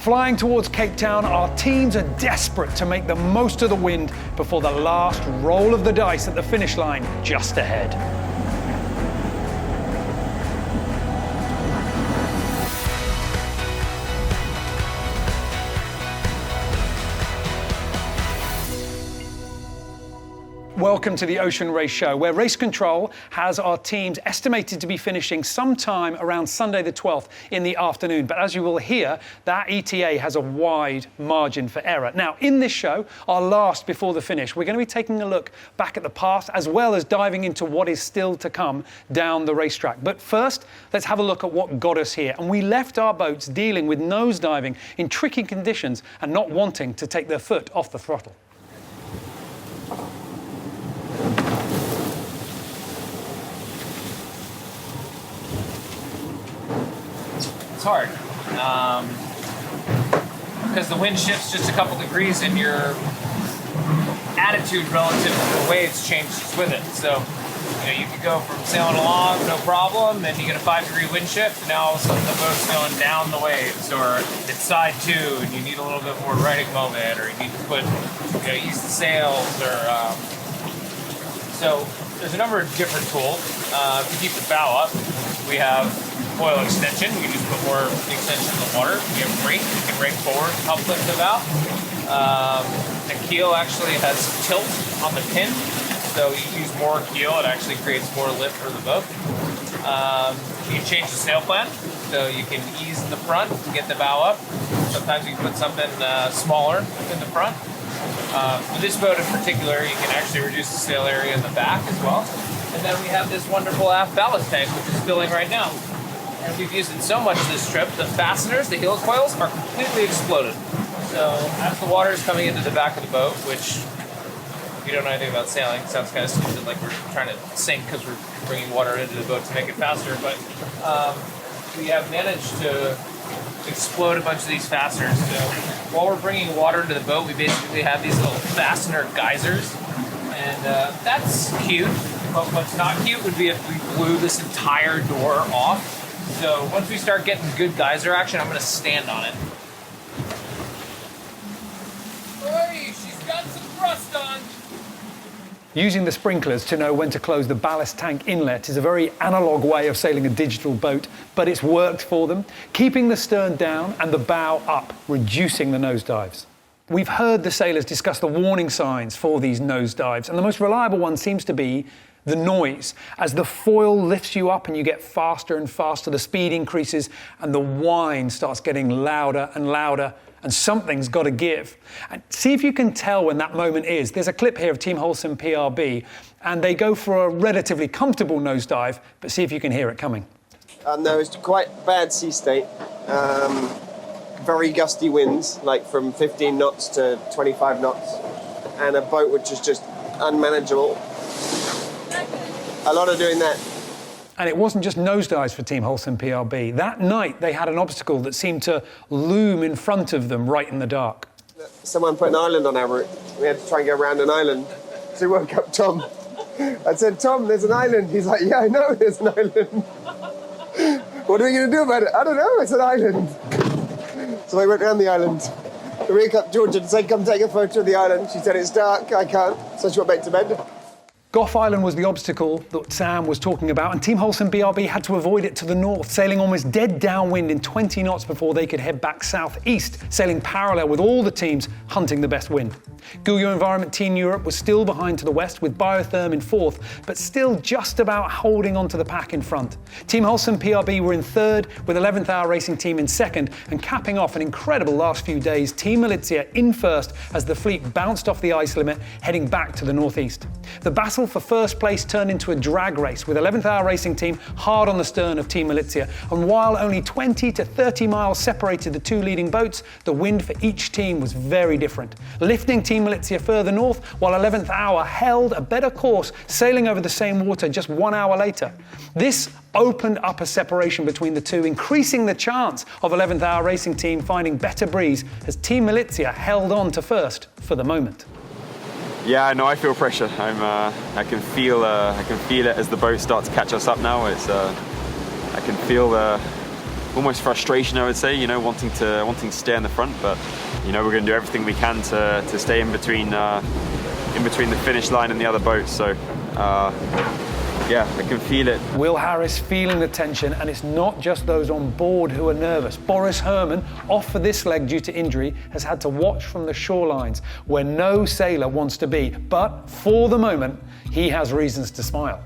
Flying towards Cape Town, our teams are desperate to make the most of the wind before the last roll of the dice at the finish line just ahead. Welcome to the Ocean Race Show, where Race Control has our teams estimated to be finishing sometime around Sunday the 12th in the afternoon. But as you will hear, that ETA has a wide margin for error. Now, in this show, our last before the finish, we're going to be taking a look back at the past as well as diving into what is still to come down the racetrack. But first, let's have a look at what got us here. And we left our boats dealing with nosediving in tricky conditions and not wanting to take their foot off the throttle. Hard because the wind shifts just a couple degrees and your attitude relative to the waves changes with it. So, you could go from sailing along, no problem, then you get a 5-degree wind shift, and now all of a sudden the boat's going down the waves, or it's side two, and you need a little bit more righting moment, or you need to put, ease the sails, or so there's a number of different tools to keep the bow up. We have coil extension. We can just put more extension in the water. We have rake. We can rake forward, help lift the bow. The keel actually has tilt on the pin, so you use more keel. It actually creates more lift for the boat. You can change the sail plan, so you can ease in the front to get the bow up. Sometimes you can put something smaller in the front. For this boat in particular, you can actually reduce the sail area in the back as well. And then we have this wonderful aft ballast tank, which is filling right now. And we've used it so much this trip, the fasteners, the heel coils, are completely exploded. So as the water is coming into the back of the boat, which, if you don't know anything about sailing, it sounds kind of stupid, like we're trying to sink because we're bringing water into the boat to make it faster. But we have managed to explode a bunch of these fasteners. So while we're bringing water into the boat, we basically have these little fastener geysers. And that's cute. But what's not cute would be if we blew this entire door off. So once we start getting good geyser action, I'm going to stand on it. Hey, she's got some thrust on. Using the sprinklers to know when to close the ballast tank inlet is a very analog way of sailing a digital boat, but it's worked for them, keeping the stern down and the bow up, reducing the nosedives. We've heard the sailors discuss the warning signs for these nosedives, and the most reliable one seems to be the noise. As the foil lifts you up and you get faster and faster, the speed increases and the whine starts getting louder and louder, and something's got to give. And see if you can tell when that moment is. There's a clip here of Team Holcim-PRB, and they go for a relatively comfortable nosedive, but see if you can hear it coming. No, it's quite bad sea state. Very gusty winds, like from 15 knots to 25 knots, and a boat which is just unmanageable. A lot of doing that. And it wasn't just nosedives for Team Holcim-PRB. That night, they had an obstacle that seemed to loom in front of them right in the dark. Someone put an island on our route. We had to try and go around an island. So we woke up Tom. I said, Tom, there's an island. He's like, yeah, I know there's an island. What are we going to do about it? I don't know, it's an island. So I went around the island. We wake up Georgia to say, come take a photo of the island. She said, it's dark, I can't. So she went back to bed. Gough Island was the obstacle that Sam was talking about, and Team Holcim-PRB had to avoid it to the north, sailing almost dead downwind in 20 knots before they could head back southeast, sailing parallel with all the teams hunting the best wind. Gullion Environment Team Europe was still behind to the west with Biotherm in fourth, but still just about holding on to the pack in front. Team Holcim-PRB were in third, with 11th Hour Racing Team in second, and capping off an incredible last few days, Team Malizia in first as the fleet bounced off the ice limit, heading back to the northeast. The battle for first place turned into a drag race, with 11th Hour Racing Team hard on the stern of Team Malizia, and while only 20 to 30 miles separated the two leading boats, the wind for each team was very different, lifting Team Malizia further north, while 11th Hour held a better course, sailing over the same water just 1 hour later. This opened up a separation between the two, increasing the chance of 11th Hour Racing Team finding better breeze as Team Malizia held on to first for the moment. Yeah, no, I feel pressure. I can feel it as the boat starts to catch us up now. I can feel almost frustration, I would say, you know, wanting to stay in the front, but you know, we're going to do everything we can to stay in between the finish line and the other boats. So yeah, I can feel it. Will Harris feeling the tension, and it's not just those on board who are nervous. Boris Herrmann, off for this leg due to injury, has had to watch from the shorelines where no sailor wants to be, but for the moment he has reasons to smile.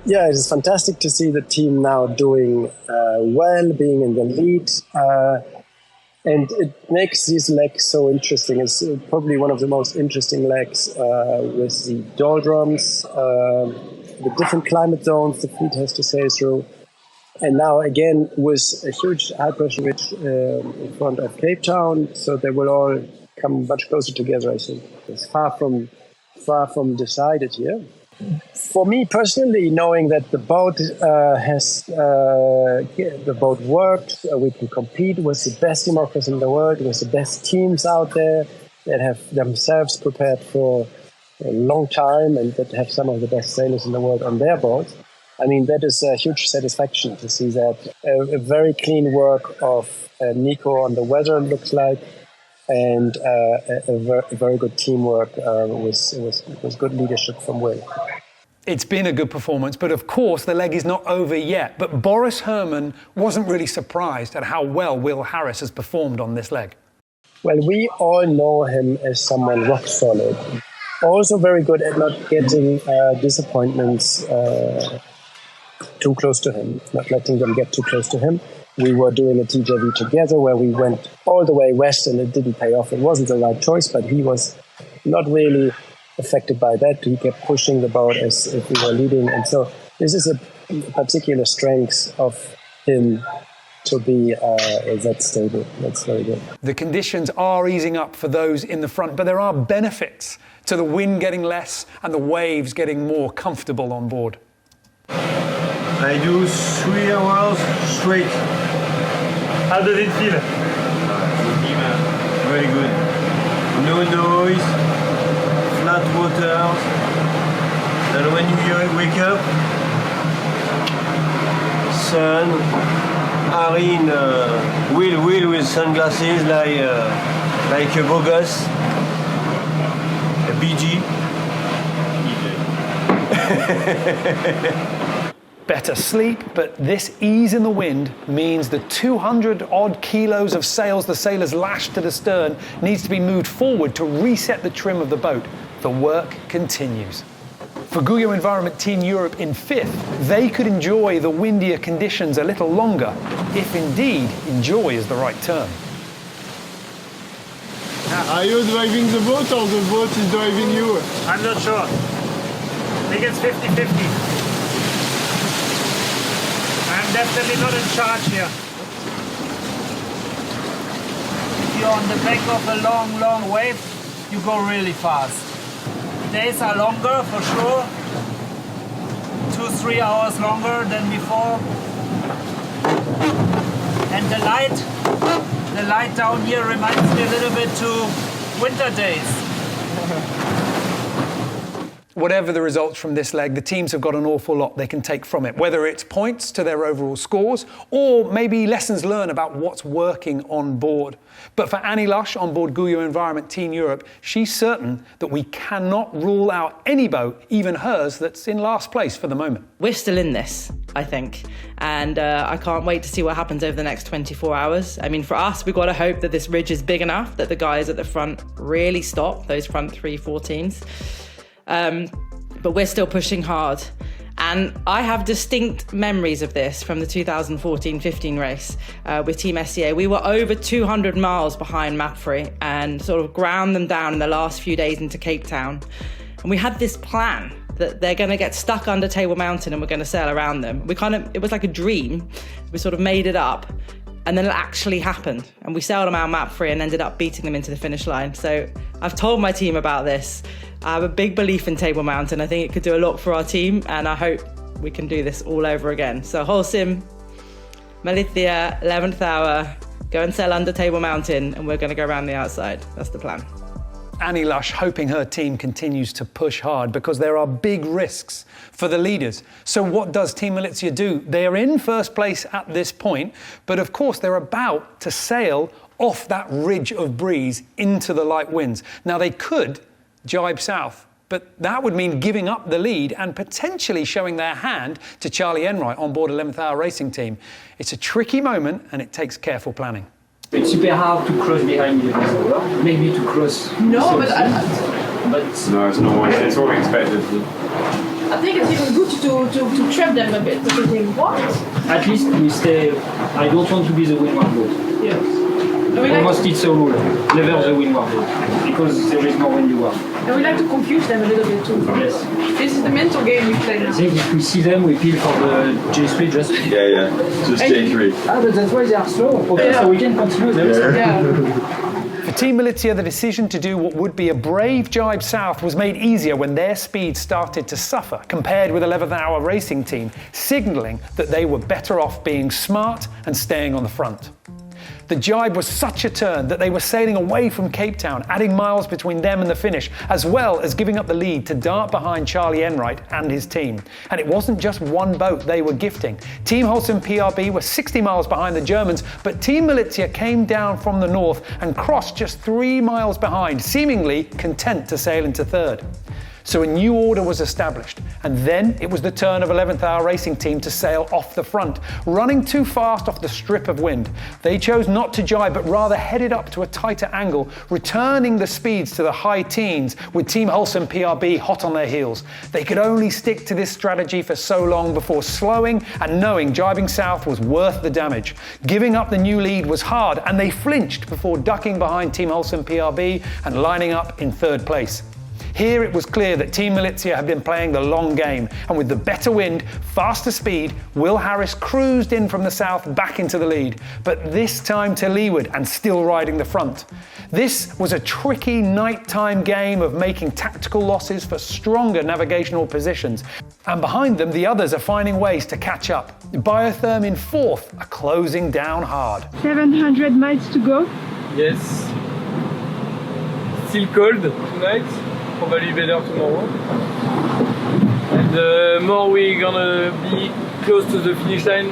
Yeah, it is fantastic to see the team now doing well, being in the lead. And it makes these legs so interesting. It's probably one of the most interesting legs with the doldrums, the different climate zones the fleet has to sail through. And now again with a huge high pressure ridge in front of Cape Town, so they will all come much closer together, I think. It's far from decided here. For me personally, knowing that the boat the boat works, we can compete with the best IMOCAs in the world, with the best teams out there that have themselves prepared for a long time and that have some of the best sailors in the world on their boats. I mean, that is a huge satisfaction to see that. A very clean work of Nico on the weather, looks like, and a very good teamwork with good leadership from Will. It's been a good performance, but of course the leg is not over yet. But Boris Herrmann wasn't really surprised at how well Will Harris has performed on this leg. Well, we all know him as someone rock solid. Also very good at not getting disappointments too close to him, not letting them get too close to him. We were doing a TJV together where we went all the way west and it didn't pay off. It wasn't the right choice, but he was not really affected by that. He kept pushing the boat as if we were leading. And so this is a particular strength of him to be that stable. That's very good. The conditions are easing up for those in the front, but there are benefits to the wind getting less and the waves getting more comfortable on board. I do 3 hours straight. How did it feel? Very good. No noise, flat water. And when you wake up, sun, Irene, Will with sunglasses like a bogus, a BG. Better sleep, but this ease in the wind means the 200 odd kilos of sails the sailors lashed to the stern needs to be moved forward to reset the trim of the boat. The work continues. For Guyot Environment Team Europe in 5th, they could enjoy the windier conditions a little longer, if indeed enjoy is the right term. Are you driving the boat or the boat is driving you? I'm not sure. I think it's 50-50. I'm definitely not in charge here. If you're on the back of a long wave, you go really fast. Days are longer for sure. 2-3 hours longer than before. And the light down here reminds me a little bit to winter days. Whatever the results from this leg, the teams have got an awful lot they can take from it, whether it's points to their overall scores or maybe lessons learned about what's working on board. But for Annie Lush on board Guyot Environment Team Europe, she's certain that we cannot rule out any boat, even hers, that's in last place for the moment. We're still in this, I think, and I can't wait to see what happens over the next 24 hours. I mean, for us, we've got to hope that this ridge is big enough that the guys at the front really stop, those front 314s. But we're still pushing hard. And I have distinct memories of this from the 2014-15 race with Team SCA. We were over 200 miles behind Mapfre and sort of ground them down in the last few days into Cape Town. And we had this plan that they're going to get stuck under Table Mountain and we're going to sail around them. It was like a dream. We sort of made it up. And then it actually happened. And we sailed them out Mapfre and ended up beating them into the finish line. So I've told my team about this. I have a big belief in Table Mountain. I think it could do a lot for our team. And I hope we can do this all over again. So Holcim, Malizia, 11th hour, go and sail under Table Mountain. And we're going to go around the outside. That's the plan. Annie Lush hoping her team continues to push hard because there are big risks for the leaders. So what does Team Malizia do? They're in first place at this point, but of course they're about to sail off that ridge of breeze into the light winds. Now they could jibe south, but that would mean giving up the lead and potentially showing their hand to Charlie Enright on board 11th Hour Racing Team. It's a tricky moment and it takes careful planning. It's super hard to cross behind you, maybe to cross. No, but No, it's not. It's what we expected. I think it's even good to trap them a bit. To think, what? At least we stay. I don't want to be the windward boat. Yes. Almost it's a rule. Never the windward boat because there is no windward. And we like to confuse them a little bit too. Yes. This is the mental game we play now. I think if we see them, we peel for the J3 just. Yeah. Just J3. But that's why they are slow. Okay, so we can continue them. Yeah. For Team Malizia, the decision to do what would be a brave jibe south was made easier when their speed started to suffer compared with 11th Hour Racing Team, signalling that they were better off being smart and staying on the front. The jibe was such a turn that they were sailing away from Cape Town, adding miles between them and the finish, as well as giving up the lead to dart behind Charlie Enright and his team. And it wasn't just one boat they were gifting. Team Holcim-PRB were 60 miles behind the Germans, but Team Malizia came down from the north and crossed just 3 miles behind, seemingly content to sail into third. So a new order was established, and then it was the turn of 11th Hour Racing Team to sail off the front, running too fast off the strip of wind. They chose not to jibe, but rather headed up to a tighter angle, returning the speeds to the high teens, with Team Holcim-PRB hot on their heels. They could only stick to this strategy for so long before slowing and knowing jibing south was worth the damage. Giving up the new lead was hard, and they flinched before ducking behind Team Holcim-PRB and lining up in third place. Here it was clear that Team Malizia had been playing the long game, and with the better wind, faster speed, Will Harris cruised in from the south back into the lead, but this time to leeward and still riding the front. This was a tricky nighttime game of making tactical losses for stronger navigational positions, and behind them the others are finding ways to catch up. Biotherm in fourth are closing down hard. 700 miles to go. Yes. Still cold tonight. Probably better tomorrow. And the more we're gonna be close to the finish line,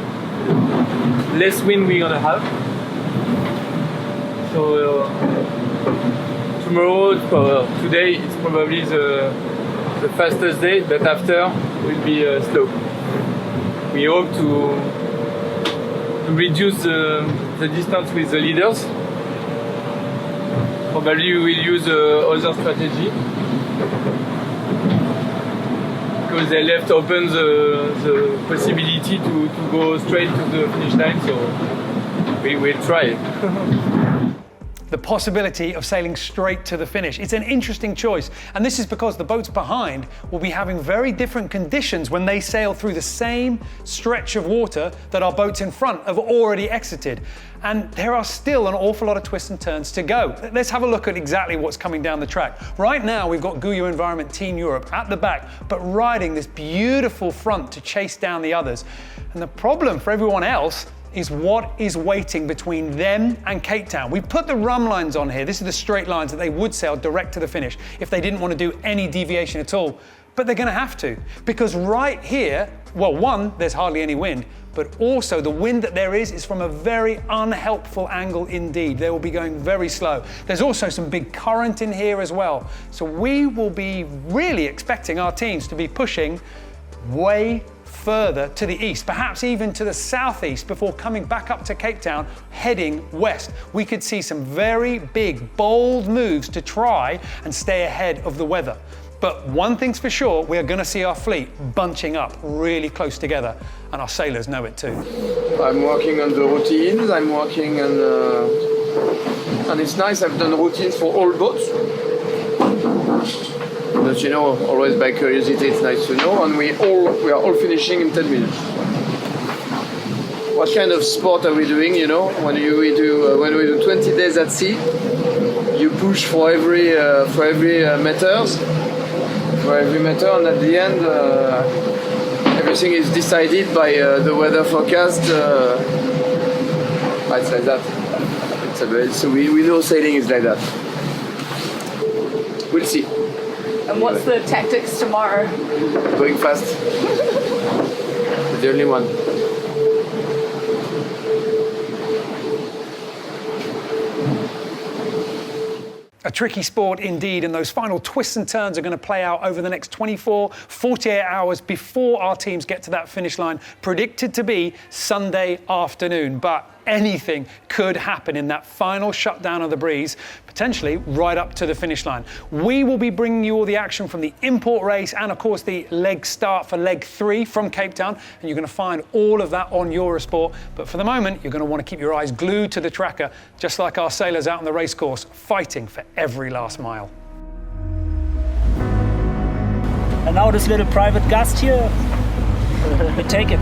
less wind we're gonna have. So today it's probably the fastest day, but after will be slow. We hope to reduce the distance with the leaders. Probably we will use other strategy, because they left open the possibility to go straight to the finish line, so we will try. The possibility of sailing straight to the finish. It's an interesting choice, and this is because the boats behind will be having very different conditions when they sail through the same stretch of water that our boats in front have already exited. And there are still an awful lot of twists and turns to go. Let's have a look at exactly what's coming down the track. Right now we've got Guyot Environment Team Europe at the back, but riding this beautiful front to chase down the others. And the problem for everyone else is what is waiting between them and Cape Town. We've put the rum lines on here. This are the straight lines that they would sail direct to the finish if they didn't want to do any deviation at all. But they're going to have to, because right here, well, one, there's hardly any wind, but also the wind that there is from a very unhelpful angle indeed. They will be going very slow. There's also some big current in here as well. So we will be really expecting our teams to be pushing way further to the east, perhaps even to the southeast, before coming back up to Cape Town, heading west. We could see some very big, bold moves to try and stay ahead of the weather. But one thing's for sure, we are going to see our fleet bunching up really close together, and our sailors know it too. I'm working on the routines, I'm working on, and it's nice, I've done routines for all boats. But you know, always by curiosity, it's nice to know, and we are all finishing in 10 minutes. What kind of sport are we doing? You know, when we do 20 days at sea, you push for every meters, and at the end, everything is decided by the weather forecast. It's like that. So we know sailing is like that. we'll see. And what's the tactics tomorrow? Going fast. The only one. A tricky sport indeed, and those final twists and turns are going to play out over the next 24, 48 hours before our teams get to that finish line, predicted to be Sunday afternoon. But anything could happen in that final shutdown of the breeze, potentially right up to the finish line. We will be bringing you all the action from the import race and, of course, the leg start for leg 3 from Cape Town, and you're going to find all of that on Eurosport. But for the moment, you're going to want to keep your eyes glued to the tracker, just like our sailors out on the racecourse, fighting for every last mile. And now this little private gust here, we take it.